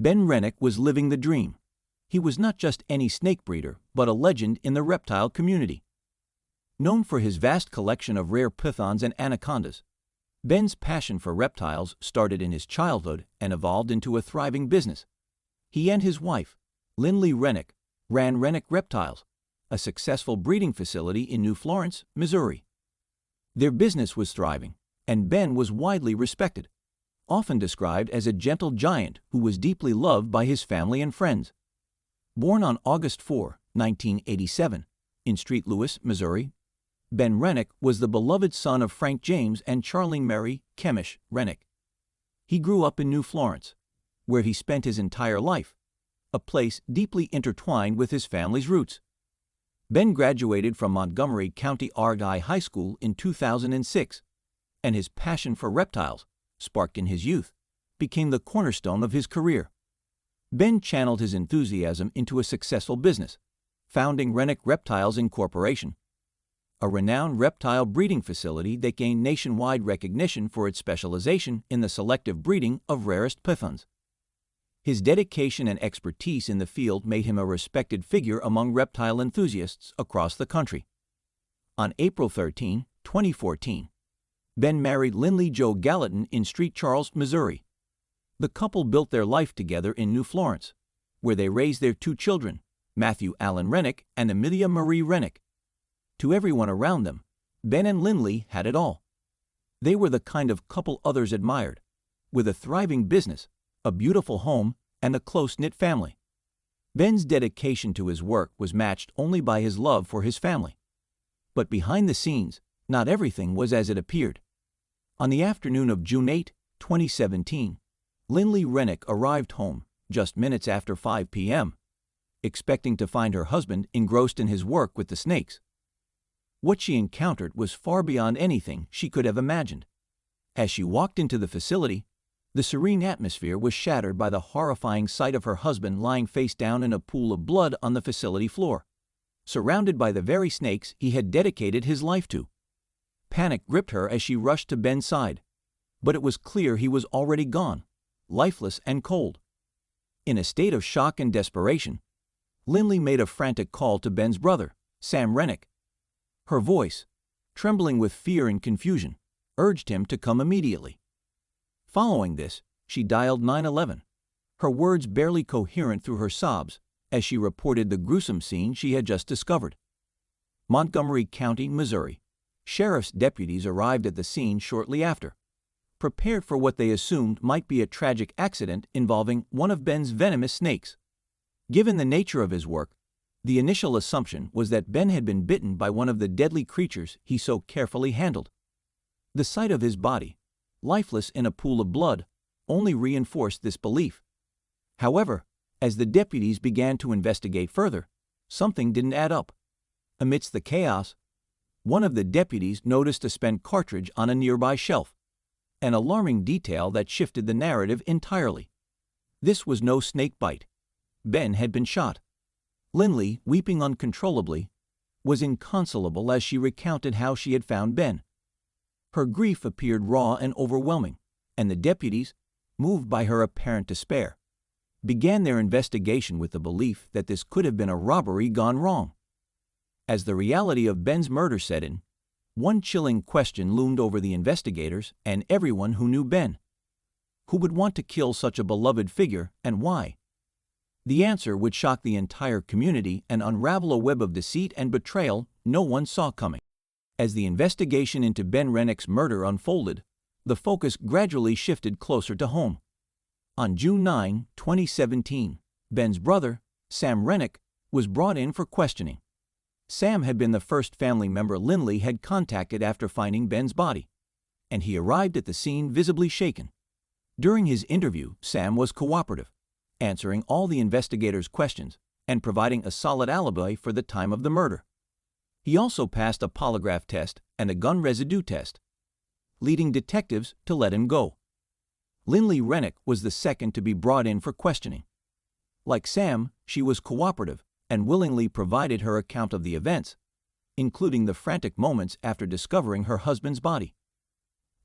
Ben Renick was living the dream. He was not just any snake breeder, but a legend in the reptile community. Known for his vast collection of rare pythons and anacondas, Ben's passion for reptiles started in his childhood and evolved into a thriving business. He and his wife, Lindley Renick, ran Renick Reptiles, a successful breeding facility in New Florence, Missouri. Their business was thriving, and Ben was widely respected, often described as a gentle giant who was deeply loved by his family and friends. Born on August 4, 1987, in St. Louis, Missouri, Ben Renick was the beloved son of Frank James and Charlene Mary Chemish Renick. He grew up in New Florence, where he spent his entire life, a place deeply intertwined with his family's roots. Ben graduated from Montgomery County Argyll High School in 2006, and his passion for reptiles, sparked in his youth, became the cornerstone of his career. Ben channeled his enthusiasm into a successful business, founding Renick Reptiles Incorporation, a renowned reptile breeding facility that gained nationwide recognition for its specialization in the selective breeding of rarest pythons. His dedication and expertise in the field made him a respected figure among reptile enthusiasts across the country. On April 13, 2014, Ben married Lindley Jo Gallatin in St. Charles, Missouri. The couple built their life together in New Florence, where they raised their two children, Matthew Allen Renick and Amelia Marie Renick. To everyone around them, Ben and Lindley had it all. They were the kind of couple others admired, with a thriving business, a beautiful home, and a close-knit family. Ben's dedication to his work was matched only by his love for his family. But behind the scenes, not everything was as it appeared. On the afternoon of June 8, 2017, Lindley Renick arrived home just minutes after 5 p.m., expecting to find her husband engrossed in his work with the snakes. What she encountered was far beyond anything she could have imagined. As she walked into the facility, the serene atmosphere was shattered by the horrifying sight of her husband lying face down in a pool of blood on the facility floor, surrounded by the very snakes he had dedicated his life to. Panic gripped her as she rushed to Ben's side, but it was clear he was already gone, lifeless and cold. In a state of shock and desperation, Lindley made a frantic call to Ben's brother, Sam Renick. Her voice, trembling with fear and confusion, urged him to come immediately. Following this, she dialed 911, her words barely coherent through her sobs as she reported the gruesome scene she had just discovered. Montgomery County, Missouri, sheriff's deputies arrived at the scene shortly after, prepared for what they assumed might be a tragic accident involving one of Ben's venomous snakes. Given the nature of his work, the initial assumption was that Ben had been bitten by one of the deadly creatures he so carefully handled. The sight of his body, lifeless in a pool of blood, only reinforced this belief. However, as the deputies began to investigate further, something didn't add up. Amidst the chaos, one of the deputies noticed a spent cartridge on a nearby shelf, an alarming detail that shifted the narrative entirely. This was no snake bite. Ben had been shot. Lindley, weeping uncontrollably, was inconsolable as she recounted how she had found Ben. Her grief appeared raw and overwhelming, and the deputies, moved by her apparent despair, began their investigation with the belief that this could have been a robbery gone wrong. As the reality of Ben's murder set in, one chilling question loomed over the investigators and everyone who knew Ben. Who would want to kill such a beloved figure, and why? The answer would shock the entire community and unravel a web of deceit and betrayal no one saw coming. As the investigation into Ben Renick's murder unfolded, the focus gradually shifted closer to home. On June 9, 2017, Ben's brother, Sam Renick, was brought in for questioning. Sam had been the first family member Lindley had contacted after finding Ben's body, and he arrived at the scene visibly shaken. During his interview, Sam was cooperative, answering all the investigators' questions and providing a solid alibi for the time of the murder. He also passed a polygraph test and a gun residue test, leading detectives to let him go. Lindley Renick was the second to be brought in for questioning. Like Sam, she was cooperative and willingly provided her account of the events, including the frantic moments after discovering her husband's body.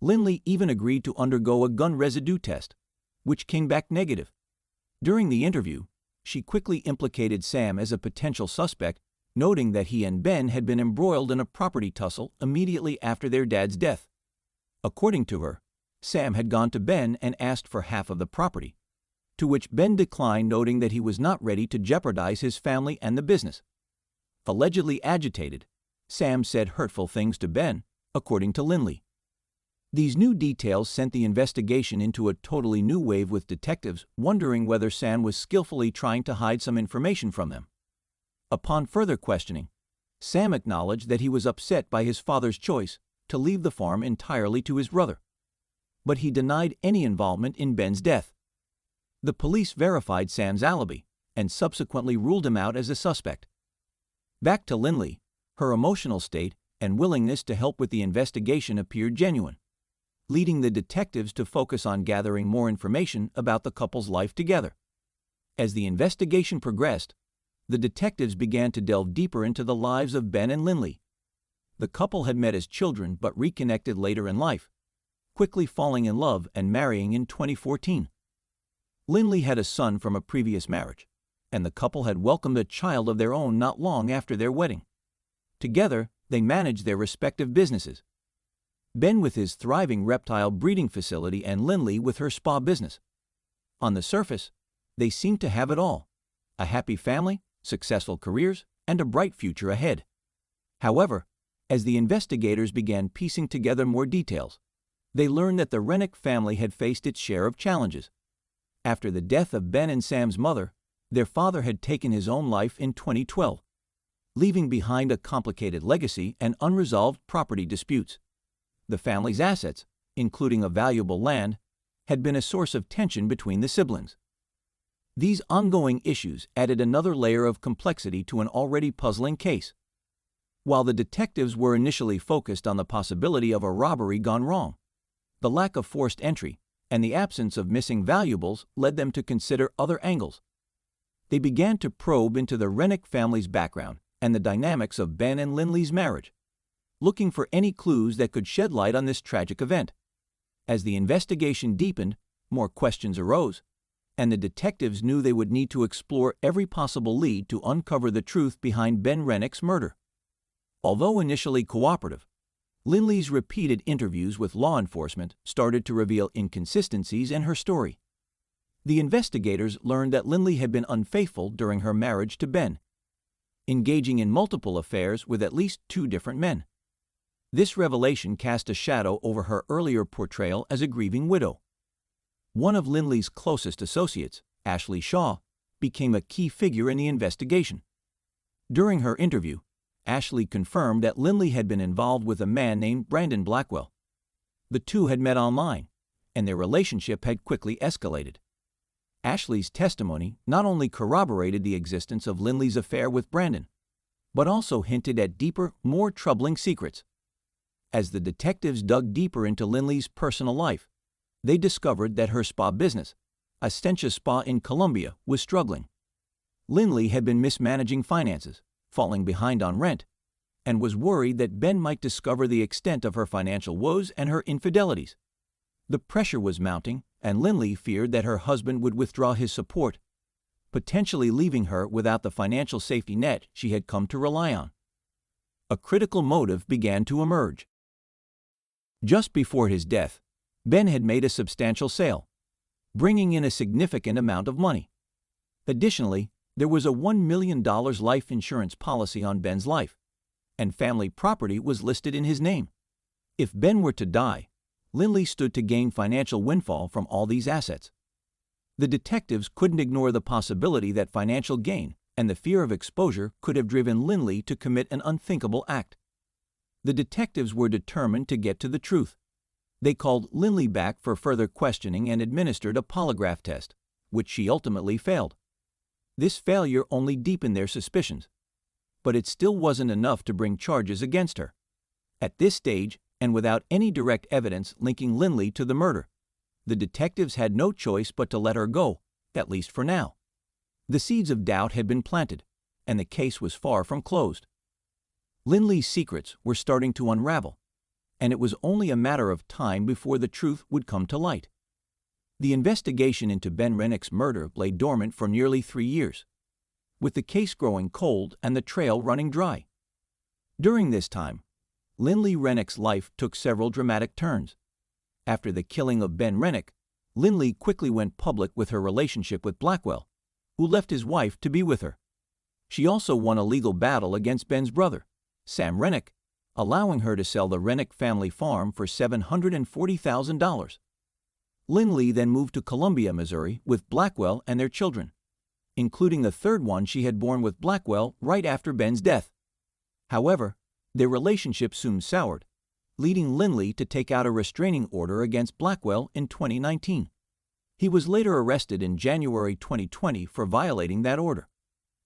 Lindley even agreed to undergo a gun residue test, which came back negative. During the interview, she quickly implicated Sam as a potential suspect, noting that he and Ben had been embroiled in a property tussle immediately after their dad's death. According to her, Sam had gone to Ben and asked for half of the property, to which Ben declined, noting that he was not ready to jeopardize his family and the business. Allegedly agitated, Sam said hurtful things to Ben, according to Lindley. These new details sent the investigation into a totally new wave, with detectives wondering whether Sam was skillfully trying to hide some information from them. Upon further questioning, Sam acknowledged that he was upset by his father's choice to leave the farm entirely to his brother, but he denied any involvement in Ben's death. The police verified Sam's alibi and subsequently ruled him out as a suspect. Back to Lindley, her emotional state and willingness to help with the investigation appeared genuine, leading the detectives to focus on gathering more information about the couple's life together. As the investigation progressed, the detectives began to delve deeper into the lives of Ben and Lindley. The couple had met as children but reconnected later in life, quickly falling in love and marrying in 2014. Lindley had a son from a previous marriage, and the couple had welcomed a child of their own not long after their wedding. Together, they managed their respective businesses, Ben with his thriving reptile breeding facility and Lindley with her spa business. On the surface, they seemed to have it all: a happy family, successful careers, and a bright future ahead. However, as the investigators began piecing together more details, they learned that the Renick family had faced its share of challenges. After the death of Ben and Sam's mother, their father had taken his own life in 2012, leaving behind a complicated legacy and unresolved property disputes. The family's assets, including a valuable land, had been a source of tension between the siblings. These ongoing issues added another layer of complexity to an already puzzling case. While the detectives were initially focused on the possibility of a robbery gone wrong, the lack of forced entry and the absence of missing valuables led them to consider other angles. They began to probe into the Renick family's background and the dynamics of Ben and Lindley's marriage, looking for any clues that could shed light on this tragic event. As the investigation deepened, more questions arose, and the detectives knew they would need to explore every possible lead to uncover the truth behind Ben Renick's murder. Although initially cooperative, Lindley's repeated interviews with law enforcement started to reveal inconsistencies in her story. The investigators learned that Lindley had been unfaithful during her marriage to Ben, engaging in multiple affairs with at least 2 different men. This revelation cast a shadow over her earlier portrayal as a grieving widow. One of Lindley's closest associates, Ashley Shaw, became a key figure in the investigation. During her interview, Ashley confirmed that Lindley had been involved with a man named Brandon Blackwell. The two had met online, and their relationship had quickly escalated. Ashley's testimony not only corroborated the existence of Lindley's affair with Brandon, but also hinted at deeper, more troubling secrets. As the detectives dug deeper into Lindley's personal life, they discovered that her spa business, Astentia Spa in Colombia, was struggling. Lindley had been mismanaging finances, falling behind on rent, and was worried that Ben might discover the extent of her financial woes and her infidelities. The pressure was mounting, and Lindley feared that her husband would withdraw his support, potentially leaving her without the financial safety net she had come to rely on. A critical motive began to emerge. Just before his death, Ben had made a substantial sale, bringing in a significant amount of money. Additionally, there was a $1 million life insurance policy on Ben's life, and family property was listed in his name. If Ben were to die, Lindley stood to gain financial windfall from all these assets. The detectives couldn't ignore the possibility that financial gain and the fear of exposure could have driven Lindley to commit an unthinkable act. The detectives were determined to get to the truth. They called Lindley back for further questioning and administered a polygraph test, which she ultimately failed. This failure only deepened their suspicions, but it still wasn't enough to bring charges against her. At this stage, and without any direct evidence linking Lindley to the murder, the detectives had no choice but to let her go, at least for now. The seeds of doubt had been planted, and the case was far from closed. Lindley's secrets were starting to unravel, and it was only a matter of time before the truth would come to light. The investigation into Ben Renick's murder lay dormant for nearly 3 years, with the case growing cold and the trail running dry. During this time, Lindley Renick's life took several dramatic turns. After the killing of Ben Renick, Lindley quickly went public with her relationship with Blackwell, who left his wife to be with her. She also won a legal battle against Ben's brother, Sam Renick, allowing her to sell the Renick family farm for $740,000. Lindley then moved to Columbia, Missouri, with Blackwell and their children, including a third one she had born with Blackwell right after Ben's death. However, their relationship soon soured, leading Lindley to take out a restraining order against Blackwell in 2019. He was later arrested in January 2020 for violating that order.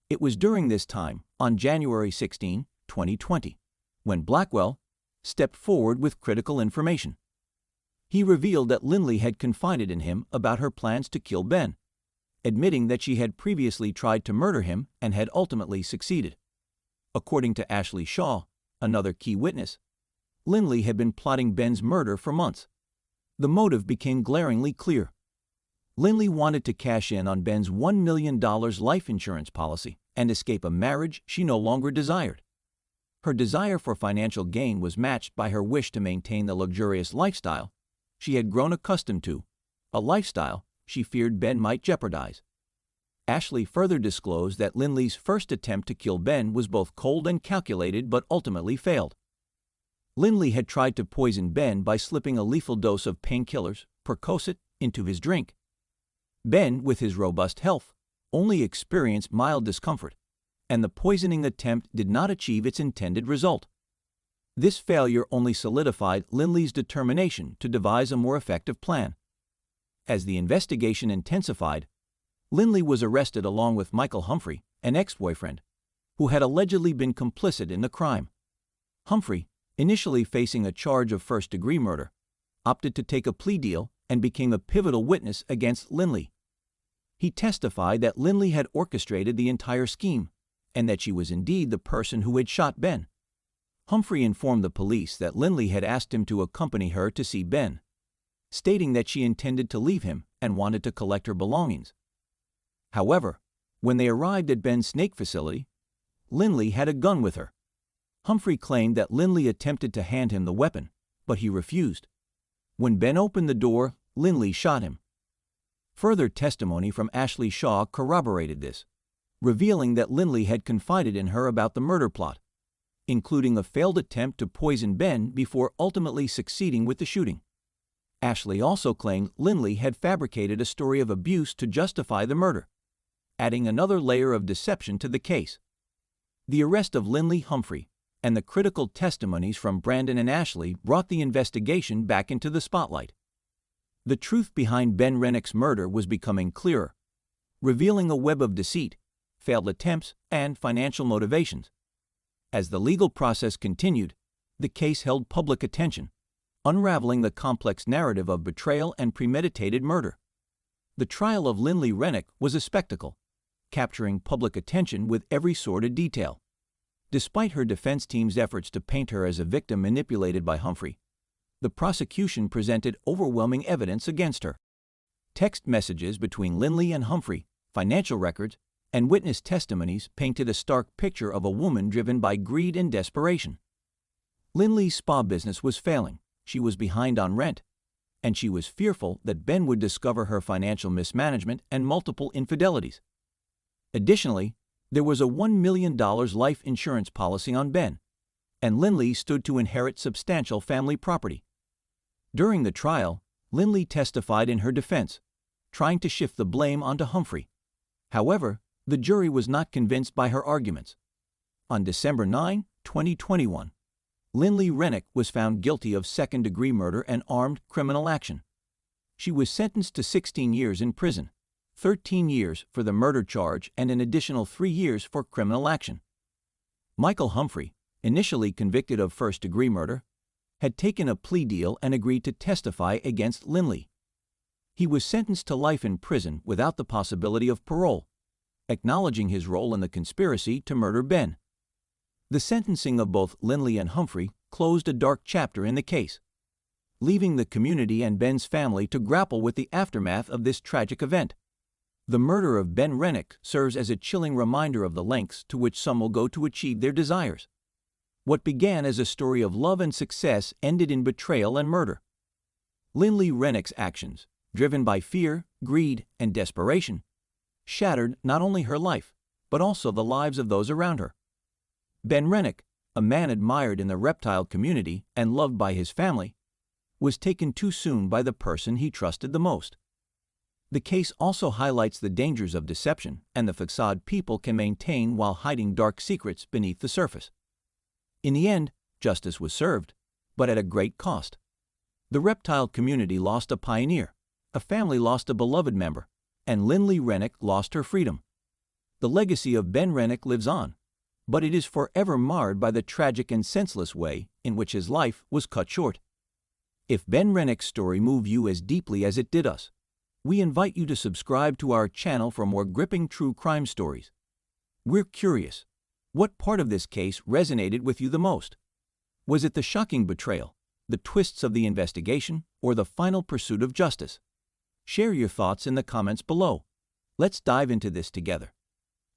It was during this time, on January 16, 2020, when Blackwell stepped forward with critical information. He revealed that Lindley had confided in him about her plans to kill Ben, admitting that she had previously tried to murder him and had ultimately succeeded. According to Ashley Shaw, another key witness, Lindley had been plotting Ben's murder for months. The motive became glaringly clear. Lindley wanted to cash in on Ben's $1 million life insurance policy and escape a marriage she no longer desired. Her desire for financial gain was matched by her wish to maintain the luxurious lifestyle she had grown accustomed to, a lifestyle she feared Ben might jeopardize. Ashley further disclosed that Lindley's first attempt to kill Ben was both cold and calculated but ultimately failed. Lindley had tried to poison Ben by slipping a lethal dose of painkillers, Percocet, into his drink. Ben, with his robust health, only experienced mild discomfort, and the poisoning attempt did not achieve its intended result. This failure only solidified Lindley's determination to devise a more effective plan. As the investigation intensified, Lindley was arrested along with Michael Humphrey, an ex-boyfriend, who had allegedly been complicit in the crime. Humphrey, initially facing a charge of first-degree murder, opted to take a plea deal and became a pivotal witness against Lindley. He testified that Lindley had orchestrated the entire scheme and that she was indeed the person who had shot Ben. Humphrey informed the police that Lindley had asked him to accompany her to see Ben, stating that she intended to leave him and wanted to collect her belongings. However, when they arrived at Ben's snake facility, Lindley had a gun with her. Humphrey claimed that Lindley attempted to hand him the weapon, but he refused. When Ben opened the door, Lindley shot him. Further testimony from Ashley Shaw corroborated this, revealing that Lindley had confided in her about the murder plot, including a failed attempt to poison Ben before ultimately succeeding with the shooting. Ashley also claimed Lindley had fabricated a story of abuse to justify the murder, adding another layer of deception to the case. The arrest of Lindley Humphrey and the critical testimonies from Brandon and Ashley brought the investigation back into the spotlight. The truth behind Ben Renick's murder was becoming clearer, revealing a web of deceit, failed attempts, and financial motivations. As the legal process continued, the case held public attention, unraveling the complex narrative of betrayal and premeditated murder. The trial of Lindley Renick was a spectacle, capturing public attention with every sordid detail. Despite her defense team's efforts to paint her as a victim manipulated by Humphrey, the prosecution presented overwhelming evidence against her. Text messages between Lindley and Humphrey, financial records, and witness testimonies painted a stark picture of a woman driven by greed and desperation. Lindley's spa business was failing, she was behind on rent, and she was fearful that Ben would discover her financial mismanagement and multiple infidelities. Additionally, there was a $1 million life insurance policy on Ben, and Lindley stood to inherit substantial family property. During the trial, Lindley testified in her defense, trying to shift the blame onto Humphrey. However, the jury was not convinced by her arguments. On December 9, 2021, Lindley Renick was found guilty of second-degree murder and armed criminal action. She was sentenced to 16 years in prison, 13 years for the murder charge and an additional 3 years for criminal action. Michael Humphrey, initially convicted of first-degree murder, had taken a plea deal and agreed to testify against Lindley. He was sentenced to life in prison without the possibility of parole, acknowledging his role in the conspiracy to murder Ben. The sentencing of both Lindley and Humphrey closed a dark chapter in the case. leaving the community and Ben's family to grapple with the aftermath of this tragic event. The murder of Ben Renick serves as a chilling reminder of the lengths to which some will go to achieve their desires. What began as a story of love and success ended in betrayal and murder. Lynley Renick's actions, driven by fear, greed, and desperation, shattered not only her life, but also the lives of those around her. Ben Renick, a man admired in the reptile community and loved by his family, was taken too soon by the person he trusted the most. The case also highlights the dangers of deception and the facade people can maintain while hiding dark secrets beneath the surface. In the end, justice was served, but at a great cost. The reptile community lost a pioneer, a family lost a beloved member, and Lynley Renick lost her freedom. The legacy of Ben Renick lives on, but it is forever marred by the tragic and senseless way in which his life was cut short. If Ben Renick's story moved you as deeply as it did us, we invite you to subscribe to our channel for more gripping true crime stories. We're curious, what part of this case resonated with you the most? Was it the shocking betrayal, the twists of the investigation, or the final pursuit of justice? Share your thoughts in the comments below. Let's dive into this together.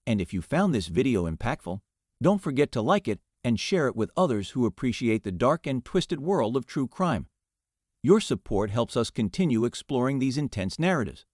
And if you found this video impactful, don't forget to like it and share it with others who appreciate the dark and twisted world of true crime. Your support helps us continue exploring these intense narratives.